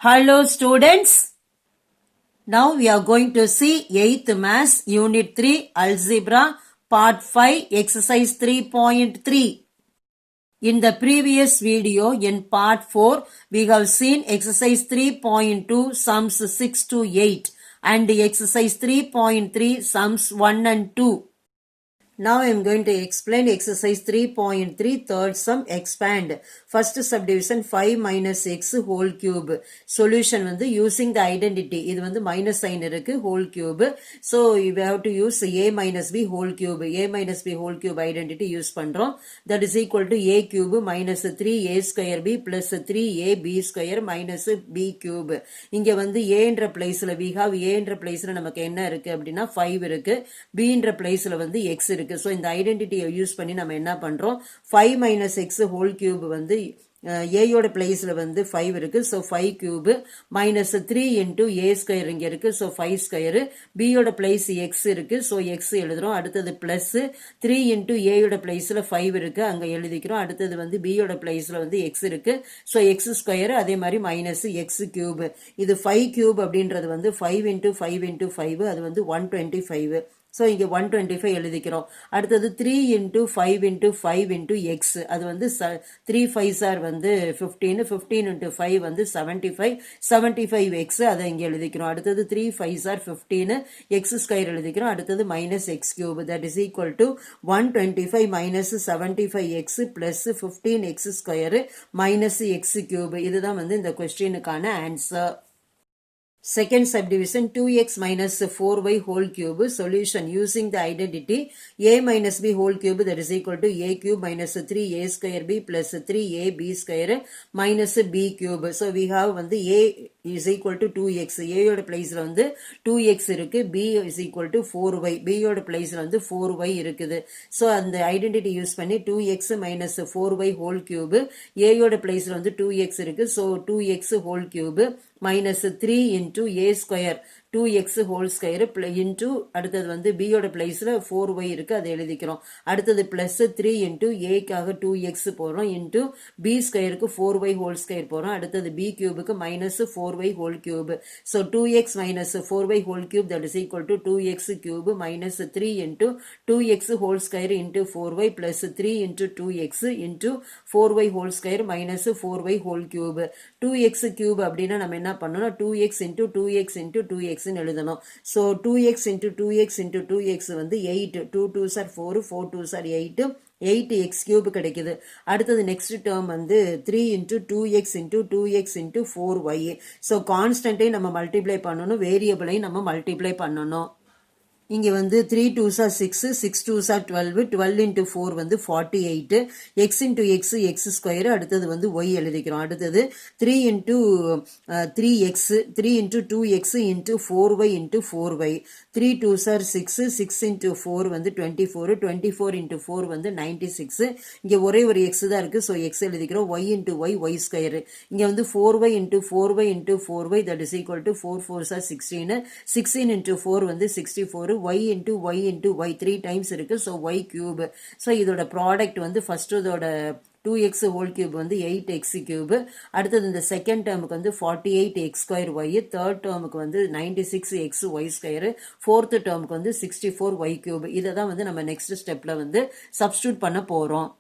Hello students, now we are going to see 8th Maths Unit 3 Algebra Part 5 Exercise 3.3. In the previous video in Part 4, we have seen Exercise 3.2 Sums 6 to 8 and Exercise 3.3 Sums 1 and 2. Now I am going to explain exercise 3.3 third sum expand. First subdivision 5 minus x whole cube. Solution வந்து using the identity. இது வந்து minus sign இருக்கு whole cube. So we have to use a minus b whole cube. A minus b whole cube identity use பண்றோம். That is equal to a cube minus 3a square b plus 3ab square minus b cube. இங்க வந்து a என்ற placeல we have a என்ற placeல நமக்கு என்ன இருக்கு அப்படின்னா 5 இருக்கு. b என்ற placeல வந்து x இருக்கு. So இந்த ஐடென்டிட்டியை யூஸ் பண்ணி நம்ம என்ன பண்றோம் 5 minus x whole cube வந்து a யோட பிளேஸ்ல வந்து 5 இருக்கு. So 5 cube minus 3 into a square இங்க இருக்கு. So 5 square. b யோட பிளேஸ் x இருக்கு. So x எழுதுறோம். அடுத்தது plus 3 into a யோட பிளேஸ்ல 5 இருக்கு. அங்க எழுதிக்கிறோம். அடுத்தது வந்து b யோட பிளேஸ்ல வந்து x இருக்கு. So x square அதே மாதிரி minus x cube. இது 5 cube அப்படின்றது வந்து 5 into 5 into 5 அது வந்து 125. So இங்க 125 எழுதிக்கிறோம். அடுத்தது 3 into 5 into 5 into x அது வந்து 3 5s are வந்து 15 15 into 5 வந்து 75 75x அதை இங்க எழுதிக்கிறோம். அடுத்தது 3 5s are 15 x ஸ்கொயர் எழுதிக்கிறோம். அடுத்தது minus x cube that is equal to 125 minus 75x plus 15x square minus x cube. இதுதான் வந்து இந்த questionக்கான answer. Second subdivision 2x minus 4y whole cube. Solution using the identity a minus b whole cube that is equal to a cube minus 3a square b plus 3ab square minus b cube. So we have வந்து a is equal to 2x. a யோட பிளேஸ்ல வந்து 2x இருக்கு. b is equal to 4y. b யோட பிளேஸ்ல வந்து 4y இருக்குது. So அந்த ஐடென்டிட்டி யூஸ் பண்ணி 2x minus 4y whole cube. a யோட பிளேஸ்ல வந்து 2x இருக்கு. So 2x whole cube minus 3 into a square 2x whole square into அடுத்தது வந்து b யோட பிளேஸ்ல 4y இருக்கு அதை எழுதிக்கிறோம். அடுத்தது plus 3 into a காக 2x போறோம் into b ஸ்கொயருக்கு 4y whole square போறோம். அடுத்தது b கியூபுக்கு minus 4y whole cube. So 2x minus 4y whole cube that is equal to 2x cube minus 3 into 2x whole square into 4y plus 3 into 2x into 4y whole square minus 4y whole cube. 2x cube அப்படின்னா நம்ம என்ன பண்ணணும் 2x into 2x into 2x எழுதணும். So 2x into 2x into 2x வந்து 8 2 2s are 4 4 2s are 8 8x cube கிடைக்குது. அடுத்தது next term வந்து 3 into 2x into 2x into 4y. So கான்ஸ்டன்ட்டை நம்ம மல்டிப்ளை பண்ணணும், வேரியபிளை நம்ம மல்டிப்ளை பண்ணணும். இங்க வந்து 3 2s are 6 6 2s are 12 12 into 4 வந்து 48 x into x x square அடுத்தது வந்து y எழுதிக்கிறோம். அடுத்தது 3 into 3x 3 into 2x into 4y into 4y 3 2s are 6 6 into 4 வந்து 24 24 into 4 வந்து 96. இங்க ஒரே ஒரு x தான் இருக்கு. So x எழுதிக்கிறோம். y into y y square இங்க வந்து 4y into 4y into 4y that is equal to 4 4s are 16 16 into 4 வந்து 64 y into y into y 3 times இருக்கு. So y cube. So இதோட ப்ராடக்ட் வந்து first இதோட 2x whole cube வந்து 8x cube. அடுத்தது இந்த செகண்ட் டேர்முக்கு வந்து 48x square y. தேர்ட் டேர்முக்கு வந்து 96x y square. ஃபோர்த் டேர்முக்கு வந்து 64y cube. இதை தான் வந்து நம்ம நெக்ஸ்ட் ஸ்டெப்ல வந்து சப்ஸ்டியூட் பண்ண போறோம்.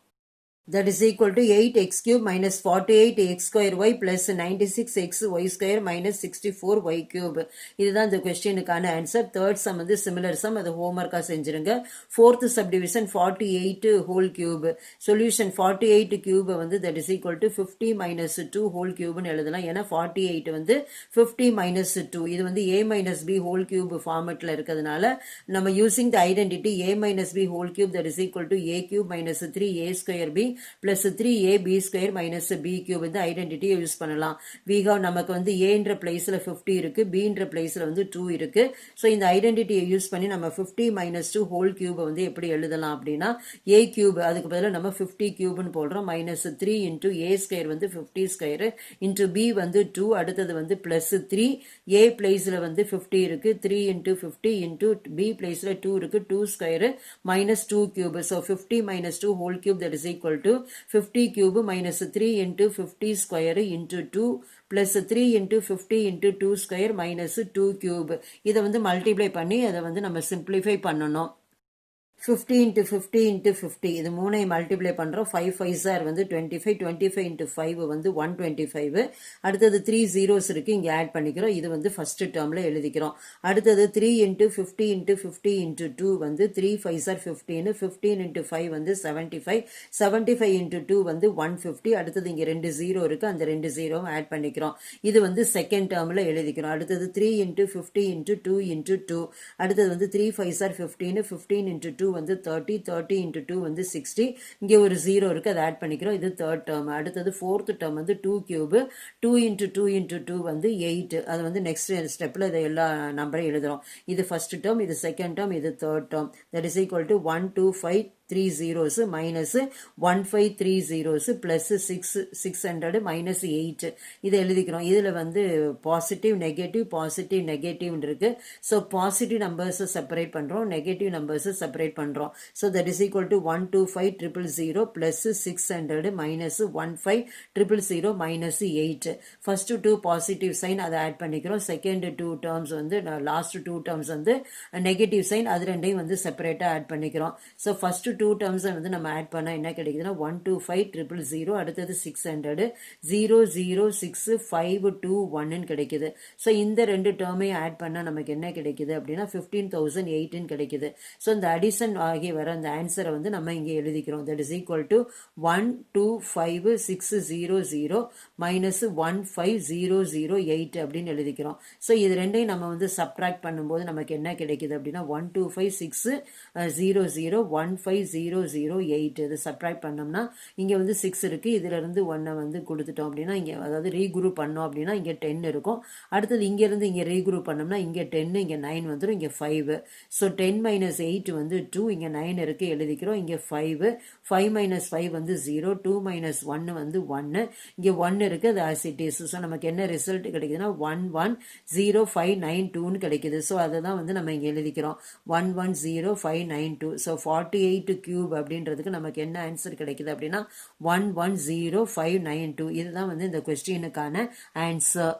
That is equal to 8x cube minus 48x square y plus 96x y square minus 64y cube. இதுதான் இந்த questionக்கான ஆன்சர். தேர்ட் சம் வந்து சிமிலர் சம், அது ஹோம்வொர்க்கா செஞ்சிருங்க. Fourth subdivision 48 whole cube. Solution 48 cube வந்து that is equal to 50 minus 2 whole cube னு எழுதலாம். ஏன்னா 48 வந்து 50 minus 2 இது வந்து a minus b whole cube ஃபார்மட்ல இருக்கிறதுனால நம்ம using the identity a minus b whole cube that is equal to a cube minus 3a square b plus 3ab square minus b cube இந்த ஐடென்டிட்டியை use பண்ணலாம். we have நமக்கு வந்து a என்ற பிளேஸ்ல 50 இருக்கு, b என்ற பிளேஸ்ல வந்து 2 இருக்கு. ஸோ இந்த ஐடென்டிட்டியை யூஸ் பண்ணி நம்ம 50 minus 2 whole cube வந்து எப்படி எழுதலாம் அப்படின்னா a cube அதுக்கு பதிலாக நம்ம 50 cubeன்னு போடுறோம். minus 3 into a square வந்து 50 square into b வந்து 2 அடுத்தது வந்து plus 3 a பிளேஸ்ல வந்து 50 இருக்கு 3 into 50 into b பிளேஸ்ல 2 இருக்கு 2 square minus 2 cube. So 50 minus 2 whole cube that is equal to 50 cube minus 3 into 50 square into 2 plus 3 into 50 into 2 square minus 2 cube. இதை வந்து மல்டிப்ளை பண்ணி அதை வந்து நம்ம சிம்பிளிஃபை பண்ணணும். 50 into 50 into 50 இது மூணை மல்டிப்ளை பண்ணுறோம். 5 5s வந்து 25, 25 into 5 வந்து 125. அடுத்தது 3 zeros இருக்கு, இங்கே ஆட் பண்ணிக்கிறோம். இது வந்து ஃபர்ஸ்ட் டேர்மில் எழுதிக்கிறோம். அடுத்தது 3 into 50 into 50 into 2 வந்து 3 5s 15, 15 into 5 வந்து 75, 75 into 2 வந்து 150. அடுத்தது இங்கே 2 0 இருக்கு, அந்த 2 0 ஆட் பண்ணிக்கிறோம். இது வந்து செகண்ட் டேர்மில் எழுதிக்கிறோம். அடுத்தது 3 into 50 into 2 into 2. அடுத்தது வந்து 3 5s 15, 15 into 2 வந்து 30, 30 into 2 வந்து 60. இங்கே ஒரு 0 இருக்கு, அதை ஆட் பண்ணிக்கிறோம். இது தேர்ட் டேர்ம். அடுத்தது ஃபோர்த் டேர்ம் வந்து 2 கியூப், 2 into 2 into 2 வந்து 8. அது வந்து நெக்ஸ்ட் ஸ்டெப்ல இதை எல்லா நம்பரையும் எழுதுறோம். இது ஃபர்ஸ்ட் டேர்ம், இது செகண்ட் டேர்ம், இது third term. That is equal to 1 2 5 3 zeros minus 1530 zeros plus 600 minus 8. இதை எழுதிக்கிறோம். இதில் வந்து பாசிட்டிவ் நெகட்டிவ் இருக்கு. ஸோ பாசிட்டிவ் நம்பர்ஸை செப்பரேட் பண்ணுறோம், நெகட்டிவ் நம்பர்ஸை செப்பரேட் பண்ணுறோம். So that is equal to 125,000 plus 600 minus 15,000 minus 8. First two positive sign அதை ஆட் பண்ணிக்கிறோம். செகண்ட் டூ டேர்ம்ஸ் வந்து லாஸ்ட் டூ டேர்ம்ஸ் வந்து நெகட்டிவ் சைன், அது ரெண்டையும் வந்து செப்பரேட்டாக ஆட் பண்ணிக்கிறோம். ஸோ ஃபர்ஸ்ட் டூ டேர்ம்ஸ் வந்து நம்ம ஆட் பண்ணால் என்ன கிடைக்குதுன்னா 125,000, அடுத்தது 600, 0 0 6 5 2 1 கிடைக்குது. ஸோ இந்த ரெண்டு டேர்மையும் ஆட் பண்ணால் நமக்கு என்ன கிடைக்குது அப்படின்னா 15,018 கிடைக்குது. ஸோ இந்த அடிஷன் ஆகி வர அந்த ஆன்சரை வந்து நம்ம இங்கே எழுதிக்கிறோம். That is equal to 125,600 minus 15,008 அப்படின்னு எழுதிக்கிறோம். ஸோ இது ரெண்டையும் நம்ம வந்து சப்ட்ராக்ட் பண்ணும்போது நமக்கு என்ன கிடைக்குது அப்படின்னா 125,600 15,008. இது சப்ட்ராக்ட் பண்ணோம்னா இங்கே வந்து 6 இருக்கு, இதுல இருந்து 1 வந்து கொடுத்துட்டோம் அப்படின்னா இங்கே அதாவது ரீகுரூப் பண்ணோம் அப்படின்னா இங்கே 10 இருக்கும். அடுத்தது இங்க இருந்து இங்கே ரீகுரூப் பண்ணோம்னா இங்கே 10, இங்கே 9 வந்துடும், இங்கே 5. ஸோ 10 minus 8 வந்து 2, இங்கே 9 இருக்கு எழுதிக்கிறோம். இங்கே 5, 5 minus 5 வந்து 0, 2 minus 1 வந்து 1, இங்கே 1 இருக்கு, அது as it is. ஸோ நமக்கு என்ன ரிசல்ட் கிடைக்குதுன்னா 110592 கிடைக்குது. ஸோ அதை தான் வந்து நம்ம இங்கே எழுதிக்கிறோம் 110592. ஸோ 48 கியூப் அப்படின்றதுக்கு நமக்கு என்ன ஆன்சர் கிடைக்குது அப்படின்னா 110592. இதுதான் வந்து இந்த கொஸ்டினுக்கான answer.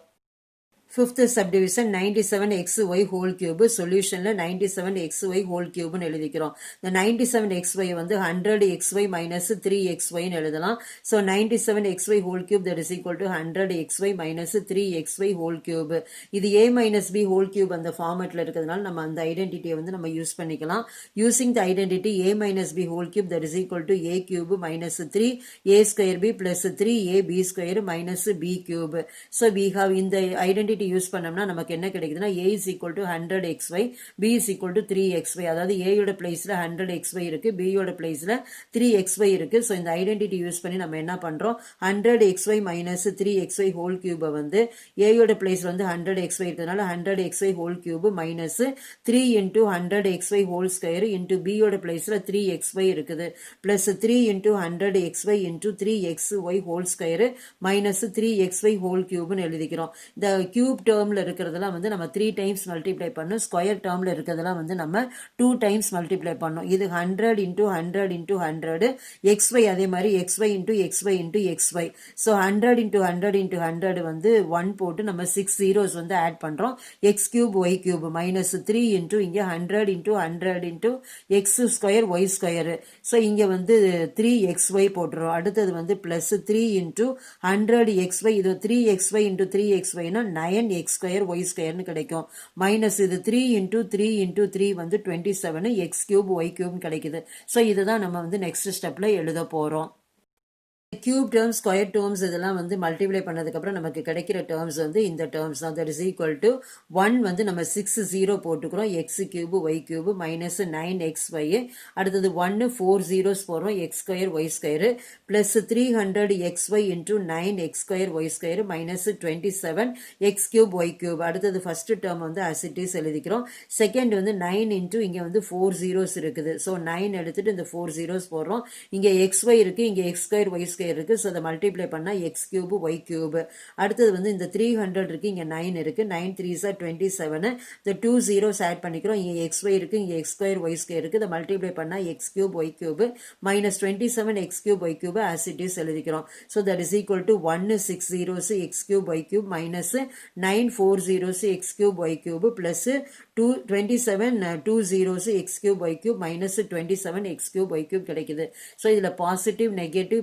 Fifth subdivision 97xy whole cube. சொல்யூஷன்ல 97xy ஹோல் கியூப்னு எழுதிக்கிறோம். இந்த 97xy வந்து 100xy மைனஸ் 3xy எழுதலாம். So 97xy whole cube that is equal to 100xy minus 3xy whole cube. இது a minus b whole cube அந்த ஃபார்மேட்ல இருக்கிறதுனால நம்ம அந்த ஐடென்டிட்டியை வந்து நம்ம யூஸ் பண்ணிக்கலாம். Using the identity a minus b whole cube that is equal to a cube minus 3a square b plus 3ab square minus b cube. So we have இந்த identity use பண்ணோம்னா நமக்கு என்ன கிடைக்குதுன்னா a is equal to 100xy, b is equal to 3xy. அதாவது a யோட பிளேஸ்ல 100xy இருக்கு, b யோட பிளேஸ்ல 3xy இருக்கு. ஸோ இந்த ஐடென்டிட்டி யூஸ் பண்ணி நம்ம என்ன பண்றோம் 100xy மைனஸ் 3xy ஹோல் கியூபை வந்து a யோட பிளேஸ்ல வந்து 100xy இருக்கிறதுனால 100xy whole cube minus 3 into 100xy whole square into b யோட பிளேஸ்ல 3xy இருக்குது plus 3 into 100xy into 3xy whole square minus 3xy whole கியூப்னு எழுதிக்கிறோம். இந்த கியூப் டேர்ம்ல இருக்கிறதெல்லாம் வந்து நம்ம 3 டைம்ஸ் மல்டிப்ளை பண்ணோம், ஸ்கொயர் டேர்ம்ல இருக்கிறதெல்லாம் வந்து நம்ம 2 டைம்ஸ் மல்டிப்ளை பண்ணோம். இது 100 into 100 into 100 xy, அதே மாதிரி xy into xy into xy. So 100 into 100 into 100 வந்து 1 போட்டு நம்ம 6 zeros வந்து ஆட் பண்றோம். x cube y cube minus 3 into இங்க 100 into 100 into x square y square. So இங்க வந்து 3xy போட்டுரும். அடுத்தது வந்து பிளஸ் 3 into 100xy, இது 3xy into 3xy னா 9x ஸ்கொயர் y ஸ்கொயர்னு கிடைக்கும். மைனஸ் இது 3 into 3 into 3 வந்து 27 x கியூப் y கியூப் கிடைக்குது. ஸோ இதுதான் நம்ம வந்து நெக்ஸ்ட் ஸ்டெப்ல எழுத போறோம். கியூப் டேர்ம்ஸ் ஸ்கொயர் டேர்ம்ஸ் இதெல்லாம் வந்து மல்டிப்ளை பண்ணதுக்கு அப்புறம் நமக்கு கிடைக்கிற டேர்ம்ஸ் வந்து இந்த டேர்ம்ஸ் தான். தட் இஸ் ஈக்குவல் டு 1 வந்து நம்ம 6 0 போட்டுக்கிறோம், x cube y cube minus 9xy. அடுத்தது 1 4 zeros போடுறோம், x square y square plus 300xy into 9x square y square minus 27 x cube y cube. அடுத்தது ஃபர்ஸ்ட் டேர்ம் வந்து as it is எழுதிக்கிறோம். Second வந்து 9 into இங்கே வந்து 4 zeros இருக்குது. So 9 எடுத்துட்டு இந்த 4 zeros போடுறோம். இங்கே xy இருக்கு, இங்கே x square y square square இருக்கு. ஸோ அதை மல்டிப்ளை பண்ணா எக்ஸ் கியூப் ஒய் கியூப். அடுத்தது வந்து இந்த 300 இருக்கு, இங்க 9 இருக்கு. 9 3s are 27. இந்த 2 zeros ஆட் பண்ணிக்கிறோம். இங்க எக்ஸ் ஒய் இருக்கு, இங்க எக்ஸ் ஸ்கொயர் ஒய் ஸ்கொயர் இருக்கு. இதை மல்டிப்ளை பண்ணா x cube y cube minus 27 x cube y cube as it is எழுதிக்கிறோம். So that is equal to 160 x cube y cube minus 940 x cube y cube plus 27 x cube y cube minus 27 x cube y cube கிடைக்குது. So இதுல positive negative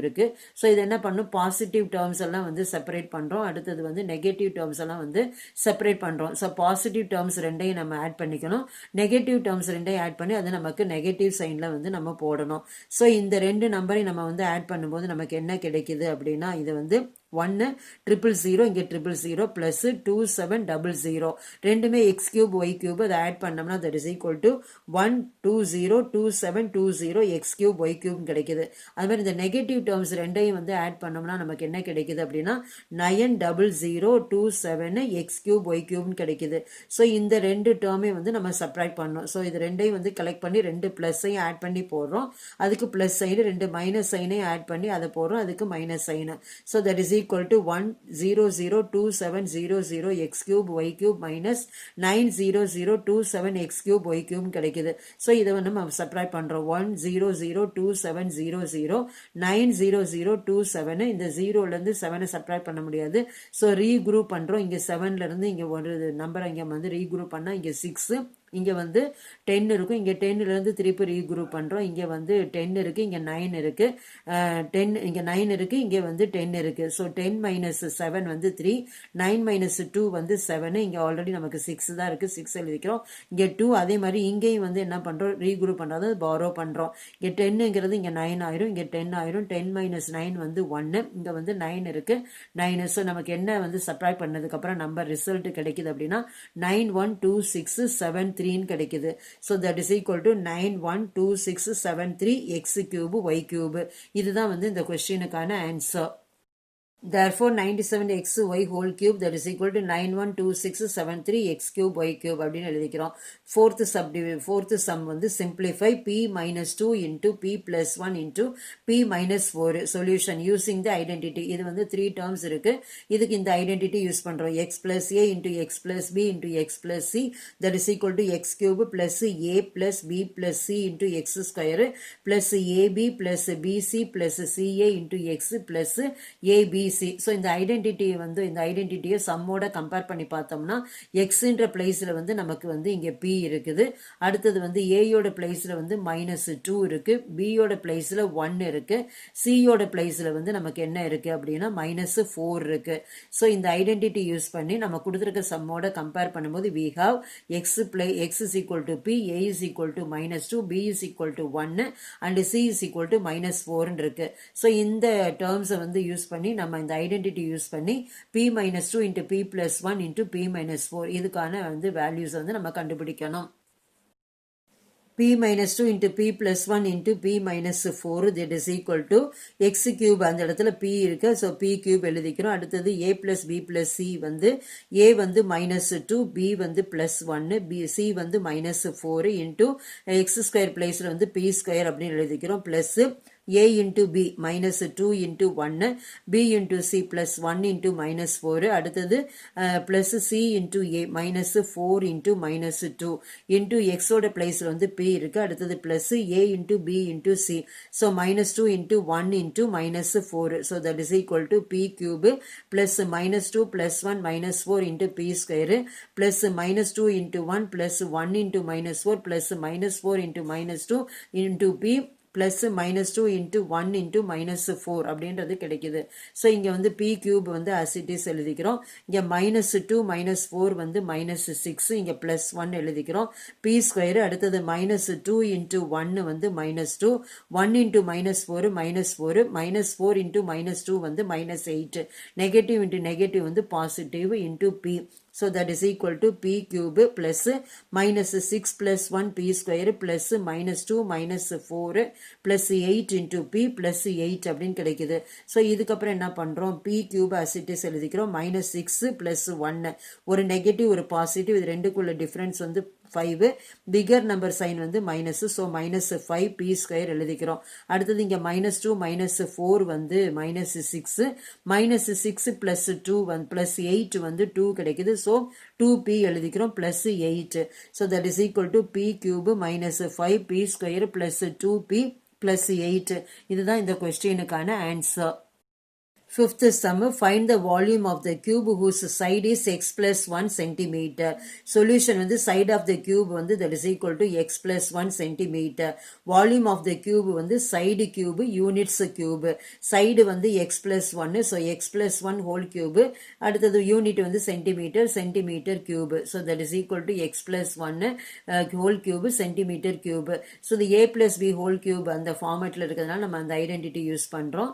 இருக்கு. So இது என்ன பண்ணும், positive terms எல்லாம் வந்து separate பண்றோம். அடுத்தது வந்து நெகட்டிவ் டேர்ம்ஸ் எல்லாம் வந்து செப்பரேட் பண்றோம். ஸோ பாசிட்டிவ் டேர்ம்ஸ் ரெண்டையும் நம்ம ஆட் பண்ணிக்கணும். நெகட்டிவ் டேர்ம்ஸ் ரெண்டையும் ஆட் பண்ணி அது நமக்கு நெகட்டிவ் சைன்ல வந்து நம்ம போடணும். ஸோ இந்த ரெண்டு நம்பரை நம்ம வந்து ஆட் பண்ணும்போது நமக்கு என்ன கிடைக்குது அப்படின்னா, இது வந்து 100 இங்க 000 பிளஸ் 2700 ரெண்டுமே எக்ஸ் கியூப் ஒய் கியூப் அதை ஆட் பண்ணோம்னா that is equal to 1202720 x cube y cube கிடைக்குது. அது மாதிரி இந்த நெகட்டிவ் டேர்ம்ஸ் ரெண்டையும் வந்து ஆட் பண்ணோம்னா நமக்கு என்ன கிடைக்குது அப்படின்னா 90027 எக்ஸ் கியூப் ஒய் கியூப் கிடைக்குது. ஸோ இந்த ரெண்டு டேர்மே வந்து நம்ம சப்ராக்ட் பண்ணோம். ஸோ இது ரெண்டையும் வந்து கலெக்ட் பண்ணி ரெண்டு பிளஸையும் ஆட் பண்ணி போடுறோம். அதுக்கு பிளஸ் சைடு ரெண்டு மைனஸ் சைனையும் ஆட் பண்ணி அதை போடுறோம். அதுக்கு minus sign. So that is equal to 1002700 x cube y cube minus 90027 x cube y cube கிடைக்குது. ஸோ இதை வந்து நம்ம சப்ராக்ட் பண்றோம். 1002700 90027 இந்த 0ல இருந்து 7 சப்ராக்ட் பண்ண முடியாது. ஸோ ரீகுரூப் பண்றோம். இங்க 7ல இருந்து இங்க ஒரு நம்பர் இங்க வந்து ரீகுரூப் பண்ணா இங்க 6, இங்க வந்து 10 இருக்கும். இங்க 10ல இருந்து திருப்பி ரீகுரூப் பண்றோம். இங்க வந்து 10 இருக்கு, இங்க 9 இருக்கு. 10 இங்க 9 இருக்கு, இங்க வந்து 10 இருக்கு. ஸோ 10 மைனஸ் 7 வந்து 3, 9 மைனஸ் 2 வந்து 7. இங்க ஆல்ரெடி நமக்கு 6 தான் இருக்கு, 6 எழுதிக்கிறோம். இங்க 2 அதே மாதிரி இங்கேயும் வந்து என்ன பண்றோம், ரீகுரூப் பண்றது பாரோ பண்றோம். இங்க 10ங்கிறது இங்க 9 ஆயிரும், இங்க 10 ஆயிரும். 10 மைனஸ் 9 வந்து 1, இங்க வந்து 9 இருக்கு, 9. ஸோ நமக்கு என்ன வந்து சப்ராக்ட் பண்ணதுக்கு அப்புறம் நம்பர் ரிசல்ட் கிடைக்குது அப்படின்னா 912673 கிடைக்குது. So that is equal to 912673 x cube y cube. இதுதான் வந்து இந்த கொஸ்டினுக்கான answer. Therefore 97xy whole cube that is equal to 912673 x cube y cube அப்படின்னு எழுதிக்கிறோம். fourth sum வந்து simplify p minus 2 into p plus 1 into p minus 4 solution using the identity. இது வந்து 3 terms இருக்கு. இதுக்கு இந்த identity யூஸ் பண்றோம். x plus a into x plus b into x plus c that is equal to x cube plus a plus b plus c into x square plus ab plus bc plus ca into x plus ab. So இந்த identity வந்து இந்த ஐடென்டிட்டியை சம்மோட compare பண்ணி பார்த்தோம்னா எக்ஸ்ன்ற பிளேஸ்ல வந்து நமக்கு வந்து இங்க பி இருக்குது. அடுத்தது வந்து ஏயோட பிளேஸ்ல வந்து -2 இருக்கு, பியோட பிளேஸ்ல 1 இருக்கு, சியோட பிளேஸ்ல வந்து நமக்கு என்ன இருக்கு அப்படின்னா -4 இருக்கு. ஸோ இந்த ஐடென்டிட்டி யூஸ் பண்ணி நம்ம கொடுத்துருக்க சம்மோட கம்பேர் பண்ணும்போது we have x is equal to p, a is equal to -2, b is equal to 1 and c is equal to -4 இருக்கு. ஸோ இந்த டேர்ம்ஸை வந்து யூஸ் பண்ணி நம்ம இந்த ஐடென்டிட்டி யூஸ் பண்ணி p minus 2 into p plus 1 into p minus 4 இதுக்கான வந்து values வந்து நம்ம கண்டுபிடிக்கணும். p minus 2 into p plus 1 into p minus 4 that is equal to x cube. அந்த இடத்துல p இருக்கு, so p cube எழுதிக்கிறோம். அடுத்தது a plus b plus c வந்து a வந்து -2, b வந்து +1, c வந்து -4 into x square பிளேஸ்ல வந்து p square அப்படின்னு எழுதிக்கிறோம். Plus a into b -2 into 1, b into c plus 1 into -4, அடுத்தது plus c into a -4 into -2 into x ஓட பிளேஸ்ல வந்து p இருக்கு. அடுத்தது plus a into b into c, so -2 into 1 into -4, so that is equal to p cube plus -2 plus 1 -4 into p square plus -2 into 1 plus 1 into -4 plus -4 into -2 into p plus -2 into 1 into -4 அப்படின்றது கிடைக்குது. So இங்க வந்து p cube வந்து as it is எழுதிக்கிறோம். இங்க -2 -4 வந்து -6, இங்க +1 எழுதிக்கிறோம். p ஸ்கொயர் அடுத்தது -2 into 1 வந்து -2, 1 into -4 -4, -4 into -2 வந்து -8, நெகட்டிவ் into நெகட்டிவ் வந்து positive into p. So that is equal to p cube plus -6 plus 1 p square plus -2 -4 plus 8 into p plus 8 அப்படின்னு கிடைக்குது. ஸோ இதுக்கப்புறம் என்ன பண்றோம், p cube as it is எழுதிக்கிறோம். -6 plus 1 ஒரு negative ஒரு பாசிட்டிவ், இது ரெண்டுக்குள்ள டிஃபரன்ஸ் வந்து 5, பிகர் நம்பர் சைன் வந்து மைனஸ், ஸோ -5 p ஸ்கொயர் எழுதிக்கிறோம். அடுத்தது இங்கே -2 -4 வந்து -6, -6 + 2 + 8 வந்து 2 கிடைக்குது. ஸோ 2p எழுதிக்கிறோம் +8. So that is equal to p cube -5p square + 2p + 8. இதுதான் இந்த கொஸ்டினுக்கான answer. Fifth sum, find the volume of the cube whose side is x plus 1 centimeter. Solution வந்து side of the cube வந்து that is equal to x plus 1 centimeter. Volume of the cube வந்து side cube units cube. Side வந்து x plus 1, so x plus 1 whole cube. அடுத்தது unit வந்து centimeter, centimeter cube. So that is equal to x plus 1 whole cube centimeter cube. So the a plus b whole cube அந்த ஃபார்மேட்ல இருக்கிறதுனால நம்ம அந்த identity use பண்றோம்.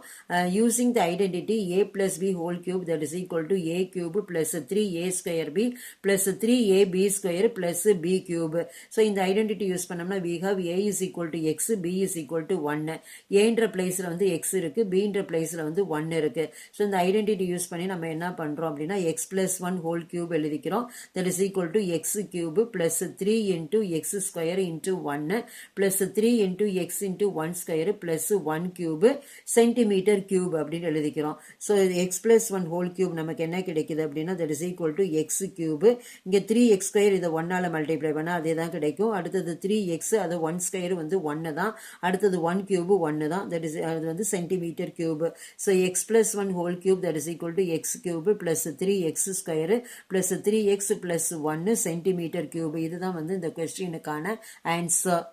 Using the identity a plus b whole cube that is equal to a cube plus 3a square b plus 3ab square plus b cube. So இந்த identity use பண்ணோம்னா we have a is equal to x, b is equal to 1. aன்ற பிளேஸ்ல வந்து x இருக்கு, bன்ற பிளேஸ்ல வந்து 1 இருக்கு. So இந்த identity use பண்ணி நம்ம என்ன பண்றோம் அப்படின்னா x plus 1 whole cube எழுதிக்கிறோம். that is equal to x cube plus 3 into x square into 1 plus 3 into x into 1 square plus 1 cube centimeter cube அப்படின்னு எழுதிக்கிறோம். So x plus 1 whole cube நமக்கு என்ன கிடைக்குது அப்படின்னா that is equal to x cube. இங்க 3x square இதை 1ஆல multiply பண்ணா அதே தான் கிடைக்கும். அடுத்தது 3x, அது 1 square வந்து 1 தான். அடுத்தது 1 cube 1 தான். that is அது வந்து centimetre cube. So x plus 1 whole cube that is equal to x cube plus 3x square plus 3x plus 1 centimetre cube. இதுதான் வந்து இந்த கொஸ்டினுக்கான answer.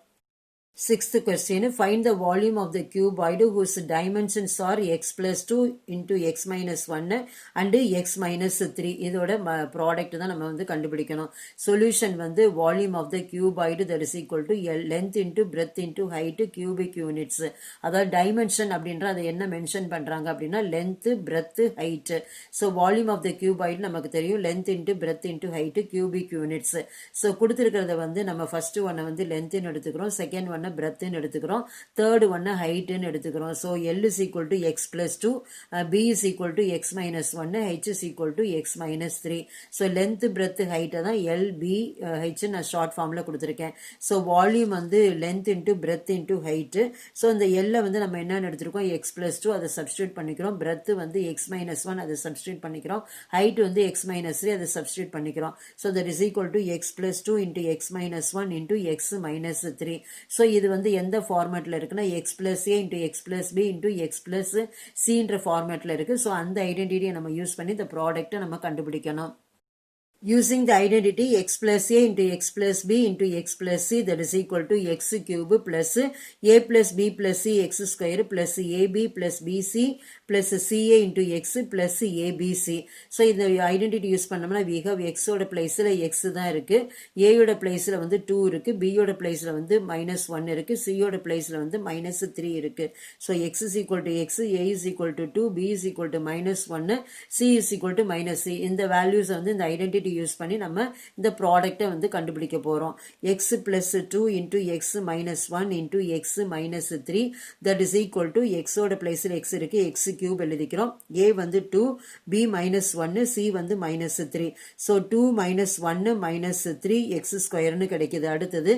Sixth question, find the volume of the cuboid whose dimensions are x plus 2 into x minus 1 and x minus 3. இதோட product தான் நம்ம வந்து கண்டுபிடிக்கணும். Solution வந்து volume of the cuboid that is equal to length into breadth into height cubic units. அதாவது dimension அப்படின்ற அதை என்ன மென்ஷன் பண்றாங்க அப்படின்னா length, breadth, height. So volume of the cuboid நமக்கு தெரியும் length into breadth into height cubic units. So கொடுத்துருக்கிறத வந்து நம்ம ஃபர்ஸ்ட் ஒன்னை வந்து லென்த்னு எடுத்துக்கிறோம், செகண்ட் ஒன் breadth-னு எடுத்துக்கிறோம், third one height-னு எடுத்துக்கிறோம். So L is equal to x plus 2, B is equal to x minus 1, H is equal to x minus 3. So length, breadth, height தான் L, B, H நான் short ஃபார்ம்ல கொடுத்துருக்கேன். So volume வந்து length into breadth into height. So இந்த L வந்து நம்ம என்னன்னு எடுத்துருக்கோம் x plus 2, அதை சப்ஸ்டியூட் பண்ணிக்கிறோம். breadth வந்து x minus 1, அதை சப்ஸ்டியூட் பண்ணிக்கிறோம். height வந்து x minus 3, அதை சப்ஸ்டியூட் பண்ணிக்கிறோம். So that is equal to x plus 2 into x minus 1 into x minus 3. So இது வந்து எந்த ஃபார்மேட்ல இருக்குன்னா x plus a into x plus b into x plus c என்ற ஃபார்மேட்ல இருக்கு. ஸோ அந்த ஐடென்டிட்டியை நம்ம யூஸ் பண்ணி இந்த ப்ராடக்ட்டை நம்ம கண்டுபிடிக்கணும். Using the identity x plus a into x plus b into x plus c that is equal to x cube plus a plus b plus c x square plus ab plus bc plus ca into x plus abc. So இந்த identity use பண்ணோம்னா we have x ஓட பிளேஸ்ல x தான் இருக்கு, a ஓட பிளேஸ்ல வந்து 2 இருக்கு, b ஓட பிளேஸ்ல வந்து -1 இருக்கு, c ஓட பிளேஸ்ல வந்து -3 இருக்கு. So x is equal to x, a is equal to 2, b is equal to -1, c is equal to -c. இந்த வேல்யூஸ் வந்து இந்த ஐடென்டிட்டி யூஸ் பண்ணி நம்ம இந்த ப்ராடக்ட்டை வந்து கண்டுபிடிக்க போறோம். x plus 2 into x minus 1 into x minus 3 that is equal to x ஓட பிளேஸ்ல x இருக்கு, x cube எழுதிக்கிறோம். a வந்து 2, b minus 1, c வந்து -3. So 2 minus 1 minus 3 x ஸ்கொயர்னு கிடைக்குது. அடுத்தது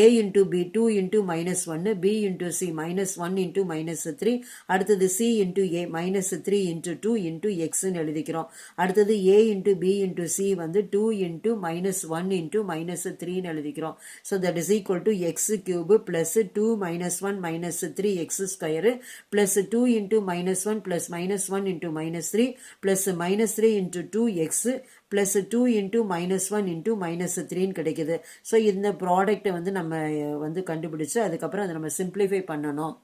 a into b 2 into -1, b into c -1 into -3. அடுத்தது c into a -3 into 2 into x ன்னு எழுதிக்கிறோம். அடுத்தது a into b into c வந்து 2 into -1 into -3 ன்னு எழுதிக்கிறோம். So that is equal to x cube plus 2 minus 1 minus 3 x square plus 2 into -1 plus -1 into -3 plus -3 into 2x plus 2 into -1 into -3 ன்னு கிடைக்குது. So இந்த ப்ராடக்ட்டை வந்து நம்ம வந்து கண்டுபிடிச்சு அதுக்கப்புறம் அதை நம்ம சிம்பிளிஃபை பண்ணணும்.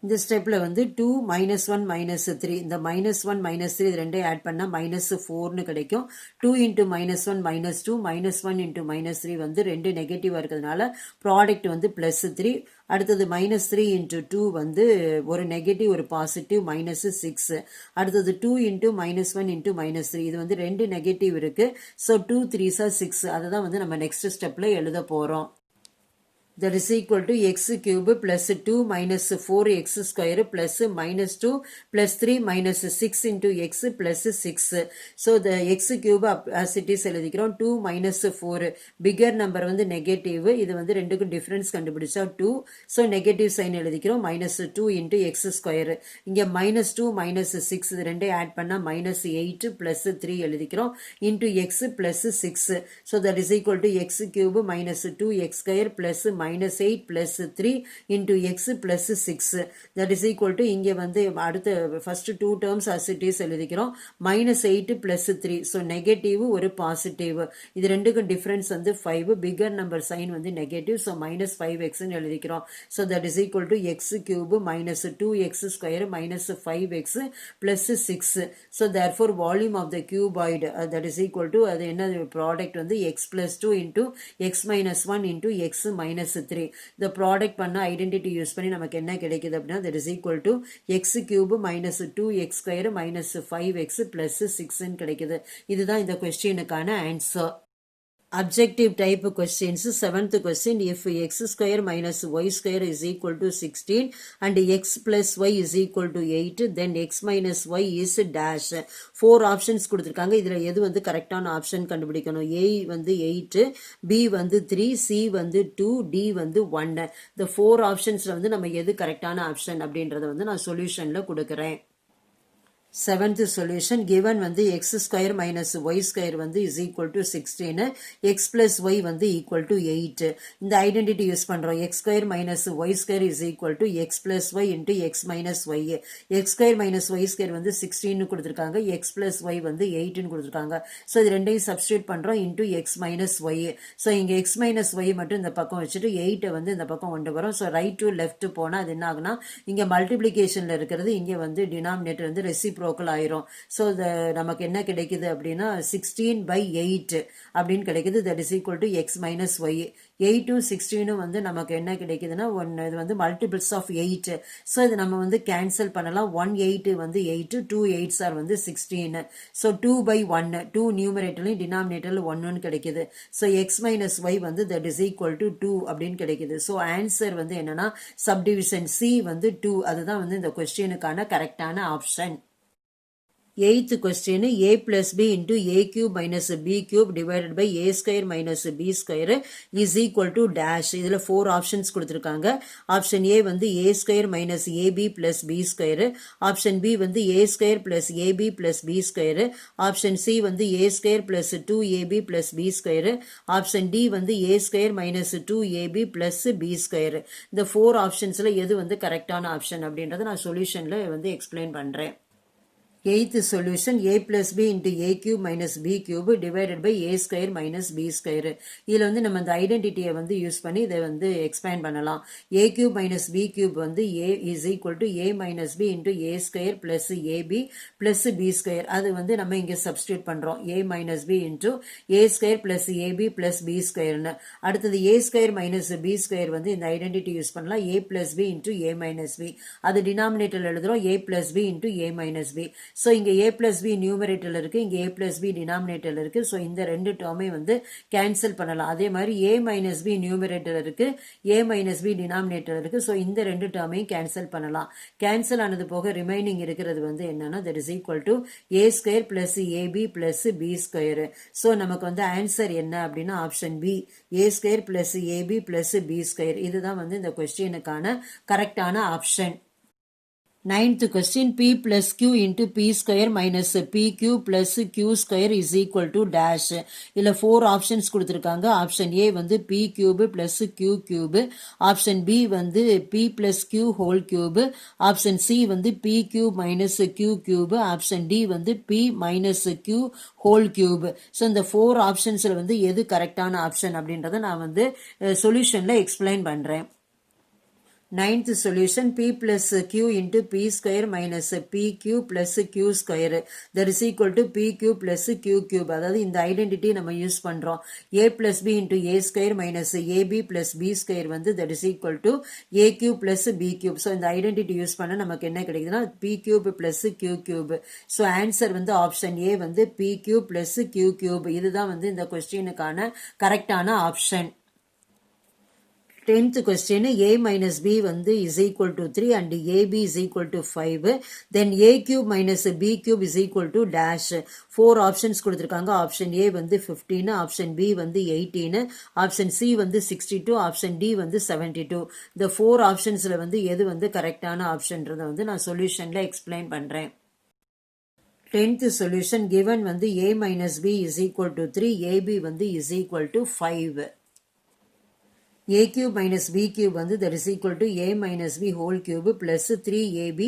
இந்த ஸ்டெப்ல வந்து 2 -1 -3 இந்த -1 -3 இது ரெண்டையும் ஆட் பண்ணா -4ன்னு கிடைக்கும். 2 into -1 -2 -1 into -3 வந்து ரெண்டு நெகட்டிவா இருக்கிறதுனால ப்ராடக்ட் வந்து +3. அடுத்தது -3 into 2 வந்து ஒரு நெகட்டிவ் ஒரு பாசிட்டிவ் -6. அடுத்தது 2 into -1 into -3 இது வந்து ரெண்டு நெகட்டிவ் இருக்கு. So 2 3s are 6. அதை தான் வந்து நம்ம நெக்ஸ்ட் ஸ்டெப்ல எழுத போறோம். that is equal to x cube plus 2 minus 4x square plus minus 2 plus 3 minus 6 into x plus 6. So the x cube as it is எழுதிக்கிறோம் 2 minus 4 bigger number வந்து negative இது வந்து ரெண்டுக்கும் difference கண்டுபிடிச்சா 2 so negative sign எழுதிக்கிறோம் minus 2 into x square இங்க minus 2 minus 6 இது ரெண்டே add பண்ணா minus 8 plus 3 எழுதிக்கிறோம் into x plus 6 so that is equal to x cube minus 2x square plus minus 8 plus 3 into x plus 6 that is equal to இங்க வந்து அடுத்த first two terms as it is எழுதிக்கிறோம் minus 8 plus 3 so negative ஒரு positive இது ரெண்டுக்கும் difference வந்து 5 bigger number sign வந்து negative so minus 5x ன்னு எழுதிக்கிறோம் so that is equal to x cube minus 2x square minus 5x plus 6 so therefore volume of the cuboid that is equal to அது என்ன product வந்து x plus 2 into x minus 1 into x minus 3 the product பண்ண identity use பண்ணி நமக்கு என்ன கிடைக்குது அப்படின்னா that is equal to x cube minus 2x square minus 5x plus 6 ன்னு கிடைக்குது இதுதான் இந்த questionக்கான answer. Objective type questions. 7th question, if x square minus y square is equal to 16 and x plus y is equal to 8 then x minus y is dash. 4 options கொடுத்திருக்காங்க இதுல எது வந்து கரெக்டான option கண்டுபிடிக்கணும். a வந்து 8, b வந்து 3, c வந்து 2, d வந்து 1. இந்த 4 ஆப்ஷன்ஸ்ல வந்து நம்ம எது கரெக்டான ஆப்ஷன் அப்படின்றத வந்து நான் சொல்யூஷன்ல கொடுக்கிறேன். 7th solution given வந்து x square minus y square வந்து is equal to 16 x plus y வந்து equal to 8 இந்த identity யூஸ் பண்றோம் x square minus y square is equal to x plus y into x minus y x square minus y square வந்து 16 கொடுத்திருக்காங்க x plus y வந்து 8 கொடுத்திருக்காங்க so இது ரெண்டையும் substitute பண்றோம் into x minus y so இங்க x minus y மட்டும் இந்த பக்கம் வச்சிட்டு 8 வந்து இந்த பக்கம் கொண்டு வரோம் so right to left போனா அது என்ன ஆகுனா இங்க multiplicationல இருக்கிறது இங்க வந்து denominator வந்து reciprocal ஆயிரும் so நமக்கு என்ன கிடைக்குது அப்படின்னா 16/8 அப்படின்னு கிடைக்குது that is equal to x minus y 8 16 வந்து நமக்கு என்ன கிடைக்குதுன்னா இது வந்து multiples of 8 so இது நம்ம வந்து cancel பண்ணலாம் 1 8 வந்து 8 2 8s are வந்து 16 so 2/1 2 numeratorலையும் denominatorல 1 கிடைக்குது so x minus y வந்து that is equal to 2 அப்படின்னு கிடைக்குது so answer வந்து என்னன்னா subdivision C வந்து 2 அதுதான் வந்து இந்த questionக்கான கரெக்டான option. 8th question a plus b into a cube minus b cube divided by a square minus b square is equal to dash இதுல 4 options கொடுத்திருக்காங்க option a வந்து a square minus ab plus b square option b வந்து a square plus ab plus b square option c வந்து a square plus 2ab plus b square option d வந்து a square minus 2ab plus b square இந்த 4 optionsல எது வந்து கரெக்டான option அப்படின்றத நான் சொல்யூஷன்ல வந்து எக்ஸ்பிளைன் பண்றேன். 8th solution a plus b into a cube minus b cube divided by a square minus b square இதுல வந்து நம்ம இந்த ஐடென்டிட்டியை வந்து யூஸ் பண்ணி இதை வந்து எக்ஸ்பேண்ட் பண்ணலாம் a cube minus b cube வந்து a is equal to a minus b into a square plus ab plus b square அது வந்து நம்ம இங்க சப்ஸ்டிட்யூட் பண்றோம் a minus b into a square plus ab plus b square னு அடுத்தது a square minus b square வந்து இந்த identity use பண்ணலாம் a plus b into a minus b அது டினாமினேட்டர்ல எழுதுறோம் a plus b into a minus b so இங்க a plus b நியூமரேட்டர்ல இருக்கு இங்க a plus b டினாமினேட்டர்ல இருக்கு so இந்த ரெண்டு டேர்மை வந்து கேன்சல் பண்ணலாம் அதே மாதிரி a minus b நியூமரேட்டர்ல இருக்கு a minus b டினாமினேட்டர்ல இருக்கு so இந்த ரெண்டு டேர்மையும் கேன்சல் பண்ணலாம் கேன்சல் ஆனது போக ரிமைனிங் இருக்கிறது வந்து என்னன்னா that is equal to a square plus ab plus b square so நமக்கு வந்து ஆன்சர் என்ன அப்படின்னா option b a square plus ab plus b square இதுதான் வந்து இந்த क्वेश्चनக்கான கரெக்டான option. 9th question p plus q into p square minus pq plus q square is equal to dash இல்ல 4 options கொடுத்திருக்காங்க option a வந்து p cube plus q cube option b வந்து p plus q whole cube option c வந்து p cube minus q cube option d வந்து p minus q whole cube so இந்த 4 optionsல வந்து எது கரெக்டான ஆப்ஷன் அப்படின்றத நான் வந்து சொல்யூஷன்ல எக்ஸ்பிளைன் பண்றேன். 9th solution p plus q into p square minus pq plus q square that is equal to pq plus q cube அதாவது இந்த ஐடென்டிட்டி நம்ம யூஸ் பண்றோம் a plus b into a square minus ab plus b square வந்து that is equal to a cube plus b cube so இந்த identity use பண்ண நமக்கு என்ன கிடைக்குதுன்னா p cube plus q cube so answer வந்து option a வந்து p cube plus q cube இதுதான் வந்து இந்த क्वेश्चनக்கான கரெக்டான option. 10th question a minus b வந்து is equal to 3 and ab is equal to 5 then a cube minus b cube is equal to dash 4 options கொடுத்திருக்காங்க option a வந்து 15 option b வந்து 18 option c வந்து 62 option d வந்து 72 இந்த 4 optionsல வந்து எது வந்து கரெக்டான ஆப்ஷன்றதை வந்து நான் சொல்யூஷன்ல எக்ஸ்பிளைன் பண்றேன் 10th solution given வந்து a minus b is equal to 3 ab வந்து is equal to 5 a cube minus b cube வந்து that is equal to a minus b whole cube plus 3ab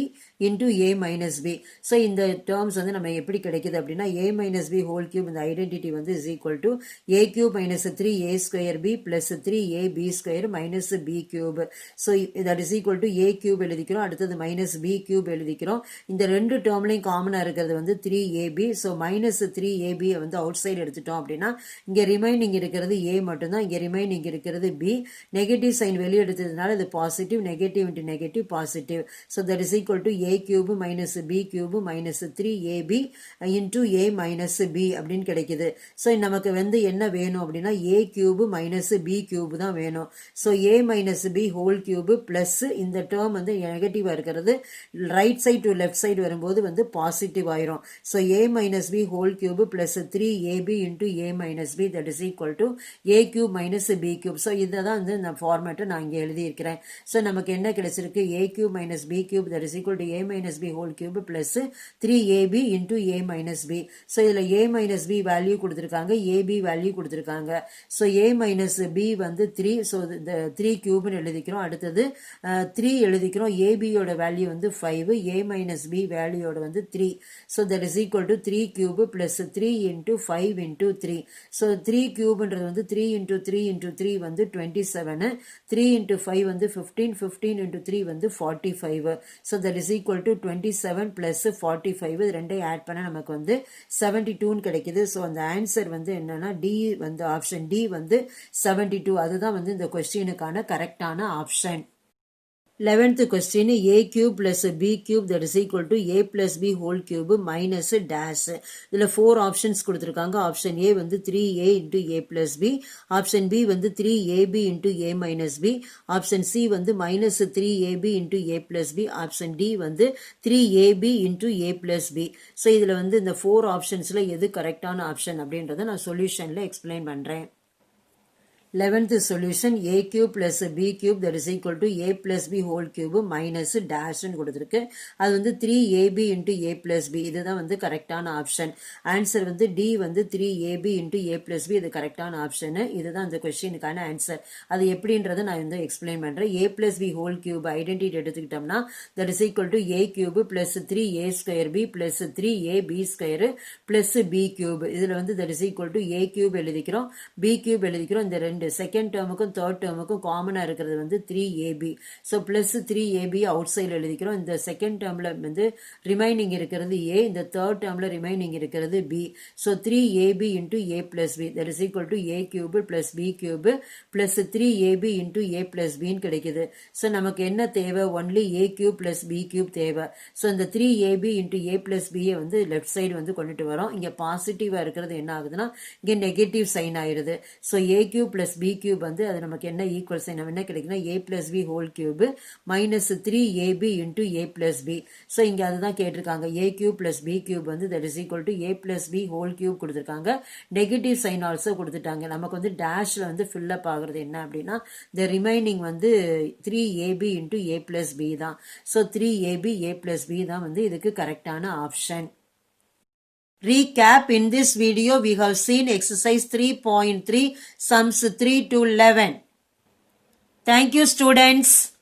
into a minus b. So இந்த terms வந்து நம்ம எப்படி கிடைக்குது அப்படின்னா a minus b whole cube இந்த identity வந்து is equal to a cube minus 3a square b plus 3ab square minus b cube. So that is equal to a cube எழுதிக்கிறோம் அடுத்தது minus b cube எழுதிக்கிறோம் இந்த ரெண்டு டேர்ம்லையும் காமனா இருக்கிறது வந்து 3ab. So minus 3ab வந்து அவுட் சைடு எடுத்துட்டோம் அப்படின்னா இங்க ரிமைனிங் இருக்கிறது a மட்டும்தான் இங்க ரிமைனிங் இருக்கிறது b. நெகட்டிவ் சைன் வெளியே எடுத்ததுனால இது positive negative into negative positive. So that is equal to A cube minus B cube minus 3ab into A minus B அப்படின்னு கிடைக்குது. ஸோ நமக்கு வந்து என்ன வேணும் அப்படின்னா A cube minus B cube தான் வேணும். So A minus B whole cube plus இந்த டேர்ம் வந்து நெகட்டிவா இருக்கிறது right side to left side வரும்போது வந்து பாசிட்டிவ் ஆயிரும். So A minus B whole cube plus 3ab into A minus b that is equal to A cube minus B cube. So இதை தான் வந்து இந்த ஃபார்மேட்டை நான் இங்கே எழுதியிருக்கிறேன். ஸோ நமக்கு என்ன கிடைச்சிருக்கு A cube minus B cube that is equal to A minus B whole cube plus 3ab into A minus B. So இதில் ஏ மைனஸ் பி வேல்யூ கொடுத்துருக்காங்க ஏபி வேல்யூ கொடுத்துருக்காங்க. ஸோ ஏ மைனஸ் பி வந்து 3. So இந்த 3 கியூப்னு எழுதிக்கிறோம் அடுத்தது 3 எழுதிக்கிறோம் ஏபியோட value வந்து 5 ஏ minus B வேல்யூயோட வந்து 3. So that is equal to 3 cube plus 3 into 5 into 3. So 3 கியூப்ன்றது வந்து 3 இன்டூ 3 இன்டூ 3 வந்து 27 3 into 5 வந்து 15 15 into 3 வந்து 45. so that is equal to 27 plus 45 ரெண்டை ஆட் பண்ண நமக்கு வந்து 72 கிடைக்குது. so அந்த ஆன்சர் வந்து என்னன்னா டி வந்து ஆப்ஷன் டி வந்து 72. அதுதான் வந்து இந்த क्वेश्चनக்கான கரெக்டான option. 11th question a cube plus b cube that is equal to a plus b whole cube minus dash. இதுல 4 options கொடுத்திருக்காங்க. option a வந்து 3a into a plus b, option b வந்து 3ab into a minus b, option c வந்து minus 3ab into a plus b, option d வந்து 3ab into a plus b. so இதுல வந்து இந்த 4 optionsல எது கரெக்டான ஆப்ஷன் அப்படின்றத நான் சொல்யூஷன்ல எக்ஸ்பிளைன் பண்றேன். 11th solution a cube plus b cube that is equal to a plus b whole cube minus dash கொடுத்திருக்கு. அது வந்து 3ab into a plus b. இதுதான் வந்து கரெக்டான ஆப்ஷன். ஆன்சர் வந்து d வந்து 3ab into a plus b. இது கரெக்டான ஆப்ஷன். இதுதான் இந்த क्वेश्चनக்கான ஆன்சர். அது எப்படின்றத நான் வந்து எக்ஸ்பிளைன் பண்றேன். a plus b whole cube identity எடுத்துக்கிட்டோம்னா that is equal to a cube plus 3a square b plus 3ab square plus b cube. இதுல வந்து that is equal to a cube எழுதிக்கிறோம் b cube எழுதிக்கிறோம். இந்த ரெண்டு second டேர்முக்கும் third டேர்முக்கும் காமனா இருக்கிறது வந்து 3ab. So plus 3ab out side எழுதிக்கிறோம். இந்த செகண்ட் டேர்ம்ல வந்து ரிமைனிங் இருக்கிறது a, இந்த தேர்ட் டேர்ம்ல ரிமைனிங் இருக்கிறது b. So 3ab into a plus b that is equal to a cube plus b cube plus 3ab into a plus பின்னு கிடைக்குது. So நமக்கு என்ன தேவை only a cube plus b cube தேவை. So இந்த 3ab into a plus b வந்து left side வந்து கொண்டுட்டு வரோம். இங்க பாசிட்டிவா இருக்கிறது என்ன ஆகுதுன்னா இங்க நெகட்டிவ் சைன் ஆயிருது. So a cube plus b cube வந்து அது நமக்கு என்ன ஈக்குவல் சைன் நம்ம என்ன கிடைக்குன்னா a plus b whole cube minus 3ab into a plus b. So இங்க அதுதான் கேட்டிருக்காங்க a cube plus b cube வந்து that is equal to a plus b whole cube கொடுத்துருக்காங்க. நெகட்டிவ் சைன் ஆல்சோ கொடுத்துட்டாங்க. நமக்கு வந்து டேஷ்ல வந்து ஃபில் அப் ஆகுறது என்ன அப்படின்னா the remaining வந்து 3ab into a plus b தான். So 3ab a plus b தான் வந்து இதுக்கு கரெக்டான option. Recap: in this video we have seen exercise 3.3 sums 3 to 11. Thank you students.